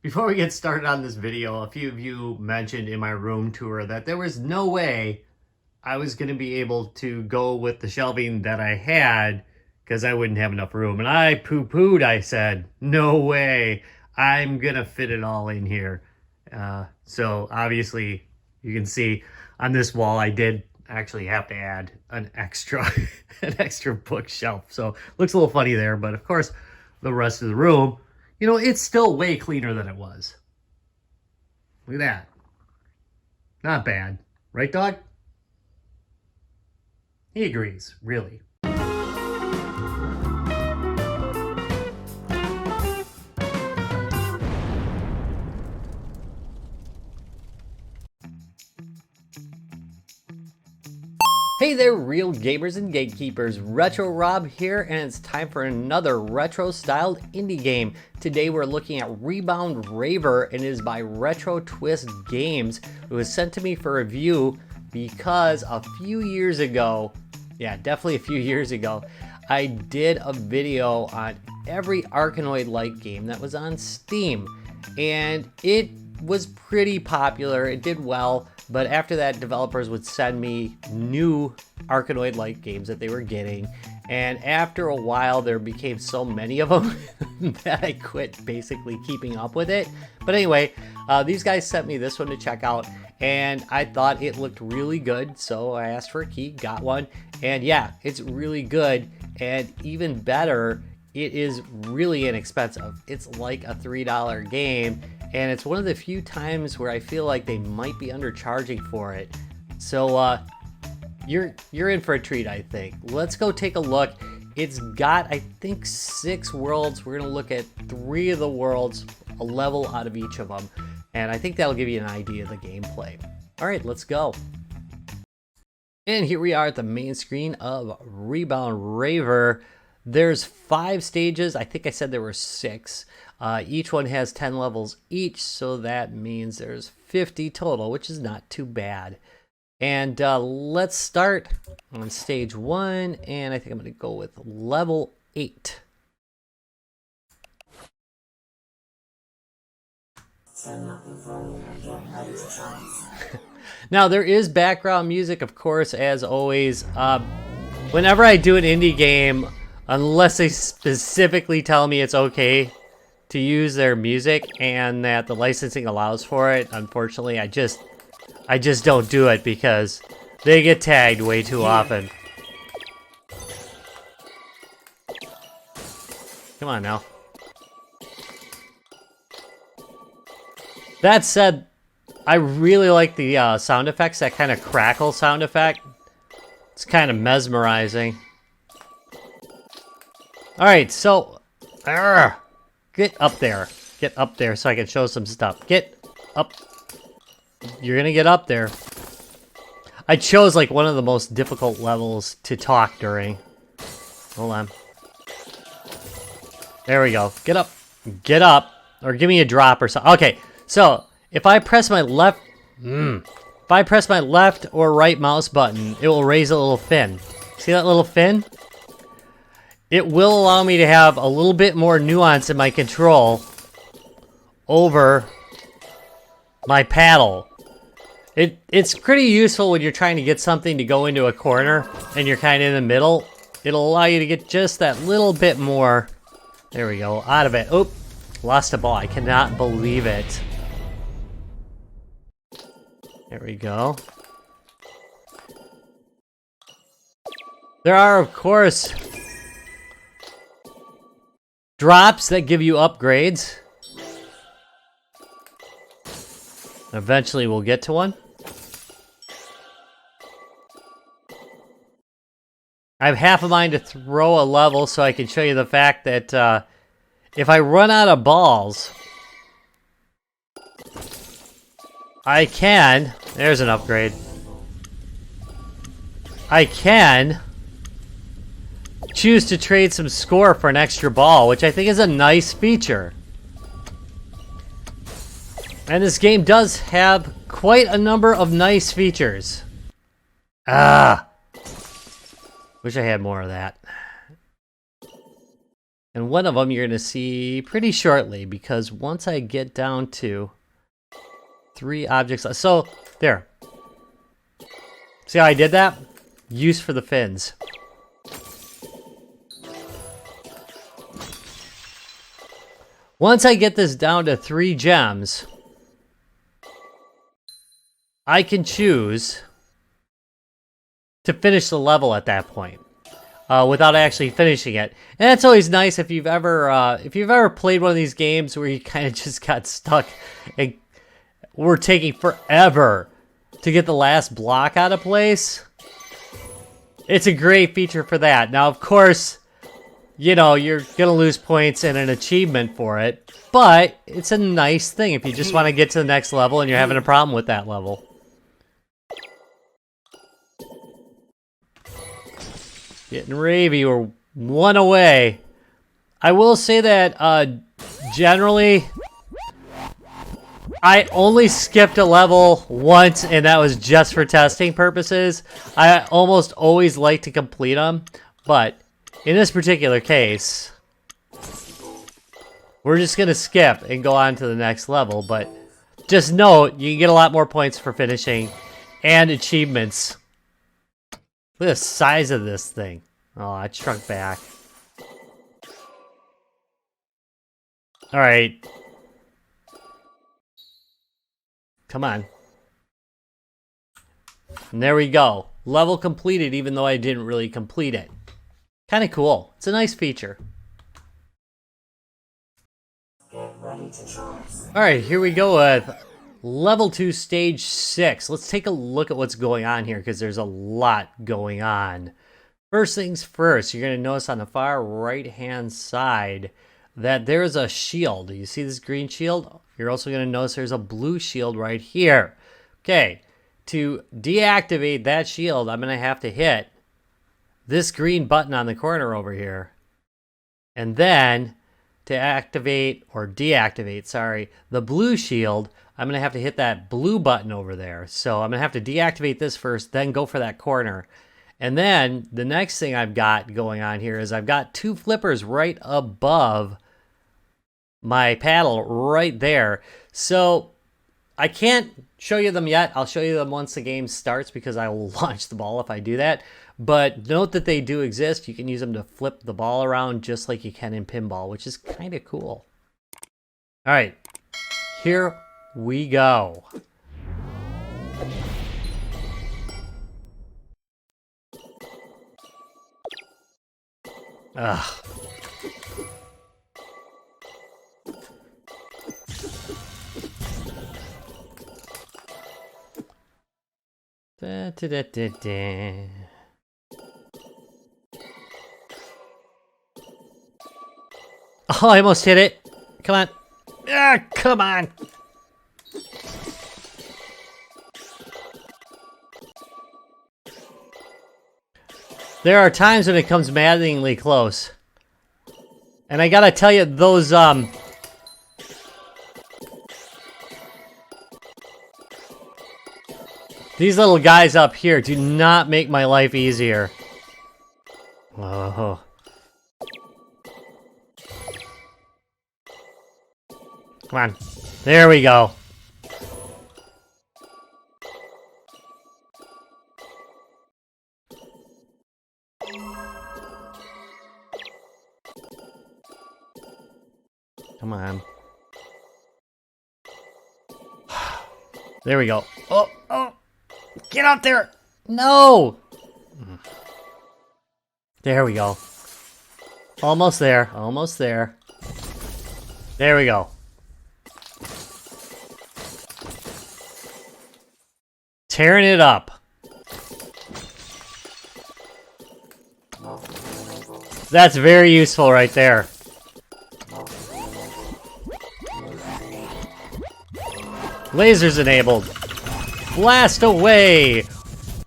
Before we get started on this video, a few of you mentioned in my room tour that there was no way I was going to be able to go with the shelving that I had because I wouldn't have enough room. And I poo-pooed. I said, no way. I'm going to fit it all in here. So obviously you can see on this wall, I did actually have to add an extra bookshelf. So it looks a little funny there, but of course the rest of the room, you know, it's still way cleaner than it was. Look at that. Not bad. Right, dog? He agrees, really. Hey there, real gamers and gatekeepers. Retro Rob here, and it's time for another retro-styled indie game. Today we're looking at Rebound Raver, and it is by Retro Twist Games. It was sent to me for review because a few years ago, yeah, definitely a few years ago, I did a video on every Arkanoid-like game that was on Steam, and it was pretty popular. It did well. But after that, developers would send me new Arkanoid-like games that they were getting. And after a while, there became so many of them that I quit basically keeping up with it. But anyway, these guys sent me this one to check out. And I thought it looked really good. So I asked for a key, got one. And yeah, it's really good. And even better, it is really inexpensive. It's like a $3 game. And it's one of the few times where I feel like they might be undercharging for it. So you're in for a treat, I think. Let's go take a look. It's got, I think, 6 worlds. We're gonna look at 3 of the worlds, a level out of each of them. And I think that'll give you an idea of the gameplay. All right, let's go. And here we are at the main screen of Rebound Raver. There's 5 stages. I think I said there were 6. Each one has 10 levels each, so that means there's 50 total, which is not too bad. And let's start on stage 1, and I think I'm going to go with level 8. Now, there is background music, of course, as always. Whenever I do an indie game, unless they specifically tell me it's okay to use their music and that the licensing allows for it, unfortunately, I just don't do it because they get tagged way too often. Come on now. That said, I really like the sound effects, that kind of crackle sound effect. It's kind of mesmerizing. Alright, so get up there. Get up there so I can show some stuff. Get up. You're gonna get up there. I chose like one of the most difficult levels to talk during. Hold on. There we go. Get up. Get up. Or give me a drop or something. Okay, so if I press my left or right mouse button, it will raise a little fin. See that little fin? It will allow me to have a little bit more nuance in my control over my paddle. It's pretty useful when you're trying to get something to go into a corner and you're kind of in the middle. It'll allow you to get just that little bit more, there we go, out of it. Oop, lost a ball. I cannot believe it. There we go. There are, of course, drops that give you upgrades. Eventually we'll get to one. I have half a mind to throw a level so I can show you the fact that if I run out of balls, I can, there's an upgrade. I can choose to trade some score for an extra ball, which I think is a nice feature. And this game does have quite a number of nice features. Wish I had more of that. And one of them you're going to see pretty shortly, because once I get down to 3 objects... So, there. See how I did that? Use for the fins. Once I get this down to 3 gems, I can choose to finish the level at that point. Without actually finishing it. And that's always nice if you've ever played one of these games where you kind of just got stuck and were taking forever to get the last block out of place. It's a great feature for that. Now, of course, you know, you're gonna lose points and an achievement for it, but it's a nice thing if you just want to get to the next level and you're having a problem with that level. Getting Ravy, we're 1 away. I will say that generally, I only skipped a level once, and that was just for testing purposes. I almost always like to complete them, but in this particular case, we're just going to skip and go on to the next level. But just note, you can get a lot more points for finishing and achievements. Look at the size of this thing. Oh, it shrunk back. Alright. Come on. And there we go. Level completed, even though I didn't really complete it. Kind of cool. It's a nice feature. Alright, here we go with Level 2, Stage 6. Let's take a look at what's going on here, because there's a lot going on. First things first, you're going to notice on the far right-hand side that there's a shield. You see this green shield? You're also going to notice there's a blue shield right here. Okay, to deactivate that shield, I'm going to have to hit this green button on the corner over here. And then, to activate, or deactivate, sorry, the blue shield, I'm going to have to hit that blue button over there. So I'm going to have to deactivate this first, then go for that corner. And then the next thing I've got going on here is I've got 2 flippers right above my paddle right there. So I can't show you them yet. I'll show you them once the game starts, because I will launch the ball if I do that. But note that they do exist. You can use them to flip the ball around just like you can in pinball, which is kind of cool. All right, here we go. Ugh. Da, da, da, da, da. Oh, I almost hit it. Come on. Ah, come on. There are times when it comes maddeningly close. And I gotta tell you, those, these little guys up here do not make my life easier. Oh. Come on. There we go. Come on. There we go. Oh, oh. Get out there. No. There we go. Almost there. Almost there. There we go. Tearing it up. That's very useful right there. Lasers enabled. Blast away.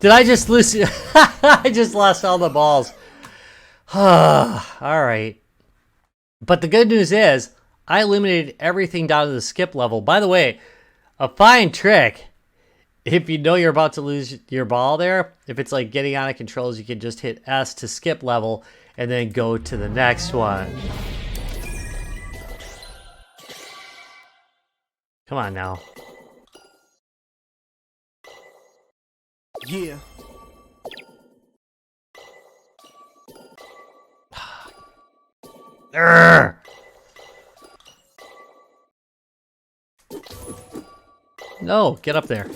Did I just lose? I just lost all the balls. Alright. But the good news is, I eliminated everything down to the skip level. By the way, a fine trick. If you know you're about to lose your ball there, if it's like getting out of controls, you can just hit S to skip level and then go to the next one. Come on now. Yeah. Urgh. No, get up there.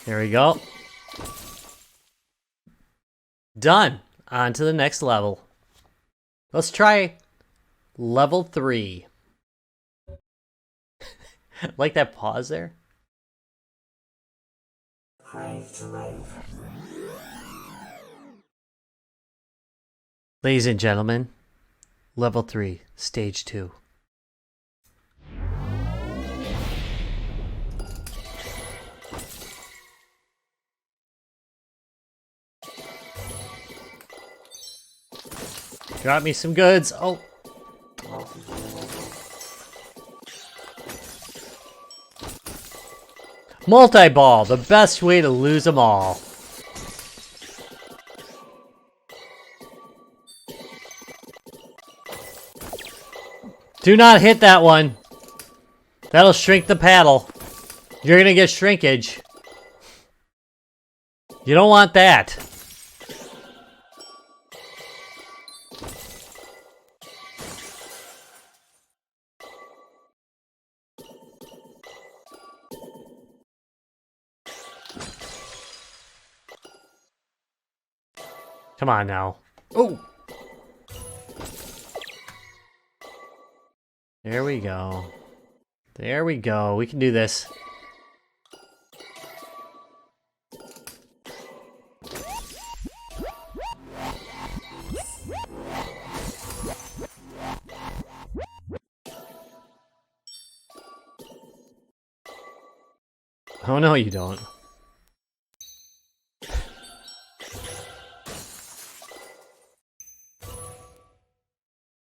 There we go. Done. On to the next level. Let's try level 3. Like that pause there? Ladies and gentlemen, level 3, stage 2. Drop me some goods. Oh. Multi-ball, the best way to lose them all. Do not hit that one. That'll shrink the paddle. You're gonna get shrinkage. You don't want that. Come on now. Oh! There we go. There we go. We can do this. Oh no, you don't.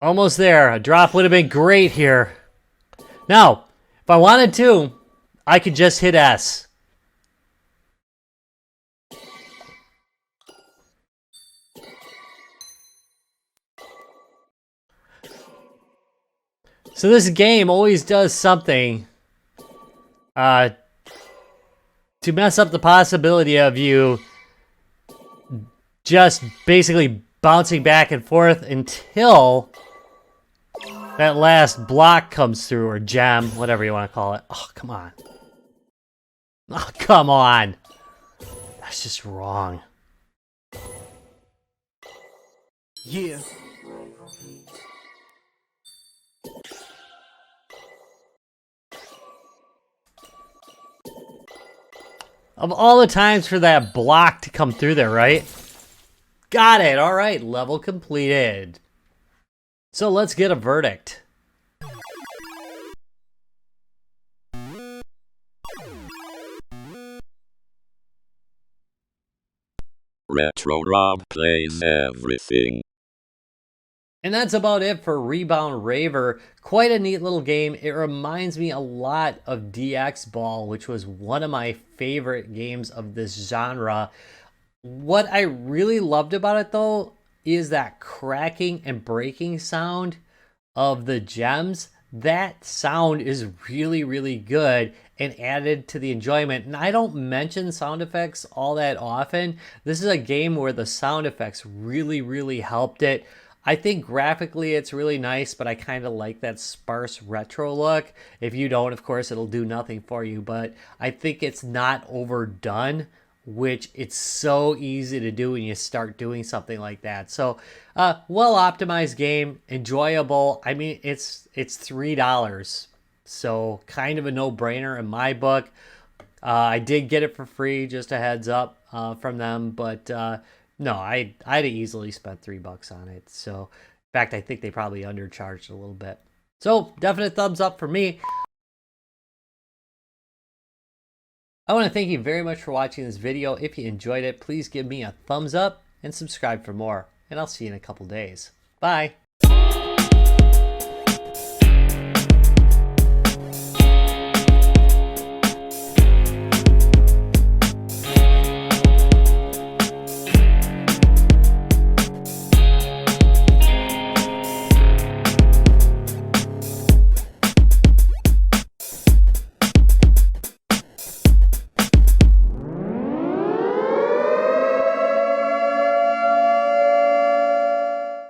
Almost there. A drop would have been great here. Now, if I wanted to, I could just hit S. So this game always does something to mess up the possibility of you just basically bouncing back and forth until that last block comes through, or gem, whatever you want to call it. Oh, come on. Oh, come on. That's just wrong. Yeah. Of all the times for that block to come through there, right? Got it. All right, level completed. So let's get a verdict. Retro Rob plays everything. And that's about it for Rebound Raver. Quite a neat little game. It reminds me a lot of DX Ball, which was one of my favorite games of this genre. What I really loved about it, though, is that cracking and breaking sound of the gems. That sound is really, really good and added to the enjoyment. And I don't mention sound effects all that often. This is a game where the sound effects really, really helped it. I think graphically it's really nice, but I kind of like that sparse retro look. If you don't, of course, it'll do nothing for you. But I think it's not overdone, which it's so easy to do when you start doing something like that. So well optimized game, enjoyable. I mean, it's $3, so kind of a no-brainer in my book. I did get it for free, just a heads up from them, but no, I'd have easily spent $3 on it. So in fact, I think they probably undercharged a little bit. So definite thumbs up for me. I want to thank you very much for watching this video. If you enjoyed it, please give me a thumbs up and subscribe for more. And I'll see you in a couple days. Bye.